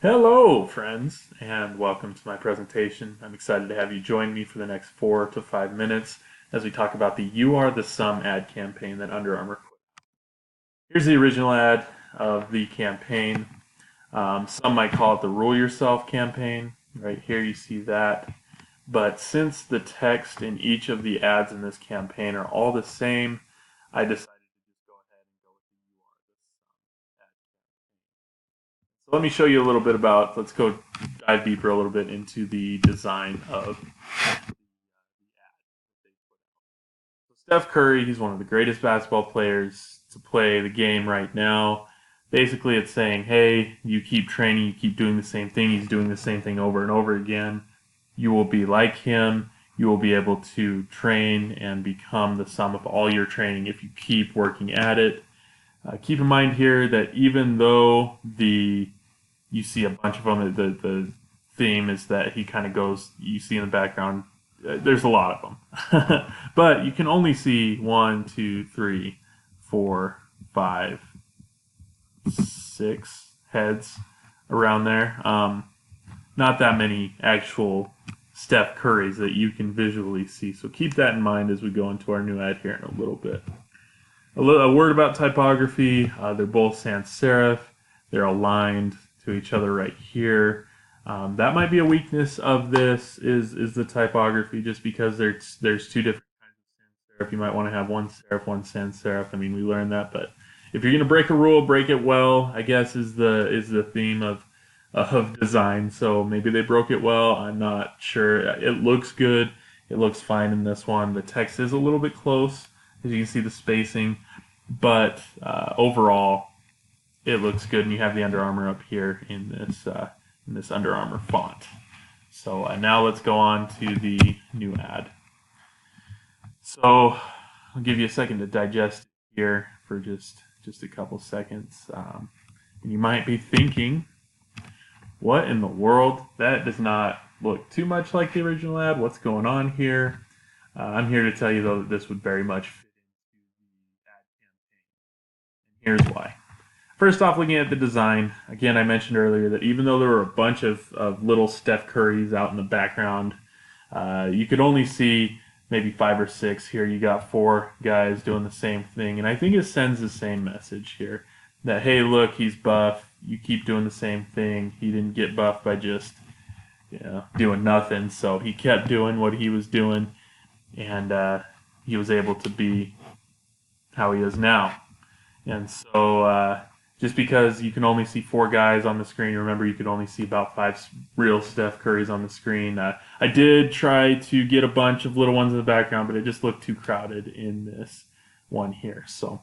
Hello, friends, and welcome to my presentation. I'm excited to have you join me for the next 4 to 5 minutes as we talk about the You Are the Sum ad campaign that Under Armour put. Here's the original ad of the campaign. Some might call it the Rule Yourself campaign. Right here you see that. But since the text in each of the ads in this campaign are all the same, I decided to just go ahead and go with the You Are the Sum ad campaign. So let me show you a little bit about, let's go dive deeper a little bit into the design of the ad that they put out. So Steph Curry, he's one of the greatest basketball players to play the game right now. Basically, it's saying, hey, you keep training, you keep doing the same thing, he's doing the same thing over and over again. You will be like him. You will be able to train and become the sum of all your training if you keep working at it. Keep in mind here that even though you see a bunch of them, the theme is that he kind of goes. You see in the background, there's a lot of them, but you can only see 1, 2, 3, 4, 5, 6 heads around there. Not that many actual Steph Currys that you can visually see. So keep that in mind as we go into our new ad here in a little bit. A word about typography. They're both sans serif. They're aligned to each other right here. That might be a weakness of this is the typography, just because there's two different kinds of sans serif. You might want to have one serif, one sans serif. I mean, we learned that, but if you're going to break a rule, break it well, I guess is the theme of design. So maybe they broke it well. I'm not sure. It looks good. It looks fine in this one. The text is a little bit close, as you can see the spacing, but overall it looks good. And you have the Under Armour up here in this Under Armour font. So now let's go on to the new ad. So I'll give you a second to digest it here for just a couple seconds. And you might be thinking, what in the world? That does not look too much like the original ad. What's going on here? I'm here to tell you, though, that this would very much fit into the ad campaign. And here's why. First off, looking at the design, again, I mentioned earlier that even though there were a bunch of little Steph Currys out in the background, you could only see maybe 5 or 6. Here you got 4 guys doing the same thing. And I think it sends the same message here that, hey, look, he's buff. You keep doing the same thing. He didn't get buff by just doing nothing. So he kept doing what he was doing, and he was able to be how he is now. And so just because you can only see 4 guys on the screen, remember you could only see about 5 real Steph Currys on the screen. I did try to get a bunch of little ones in the background, but it just looked too crowded in this one here. So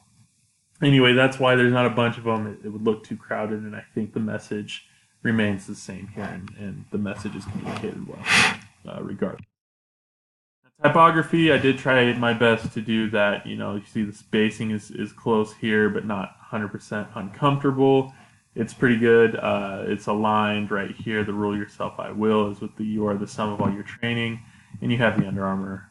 anyway, that's why there's not a bunch of them. It would look too crowded, and I think the message remains the same here, and the message is communicated well, regardless. Typography, I did try my best to do that. You see the spacing is close here, but not 100% uncomfortable. It's pretty good. It's aligned right here. The Rule Yourself I Will is with the You Are the Sum of All Your Training, and you have the Under Armour.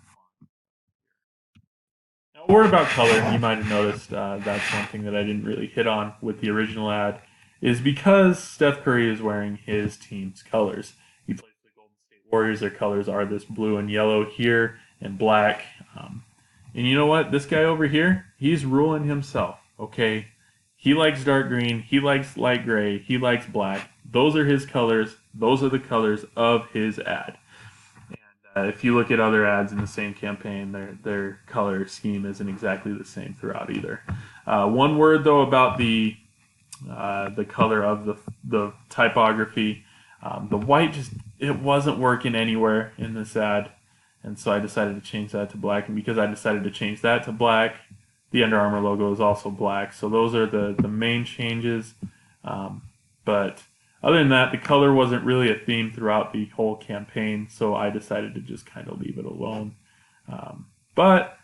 Now, a word about color. You might have noticed that's one thing that I didn't really hit on with the original ad, is because Steph Curry is wearing his team's colors. He plays for the Golden State Warriors. Their colors are this blue and yellow here and black. And you know what? This guy over here, he's ruling himself. Okay, he likes dark green. He likes light gray. He likes black. Those are his colors. Those are the colors of his ad. If you look at other ads in the same campaign, their color scheme isn't exactly the same throughout either. One word though about the color of the typography, the white it wasn't working anywhere in this ad, and so I decided to change that to black. And because I decided to change that to black, the Under Armour logo is also black. So those are the main changes. But other than that, the color wasn't really a theme throughout the whole campaign, so I decided to just kind of leave it alone. But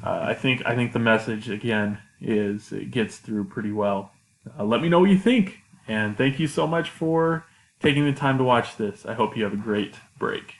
I think the message again is it gets through pretty well. Let me know what you think, and thank you so much for taking the time to watch this. I hope you have a great break.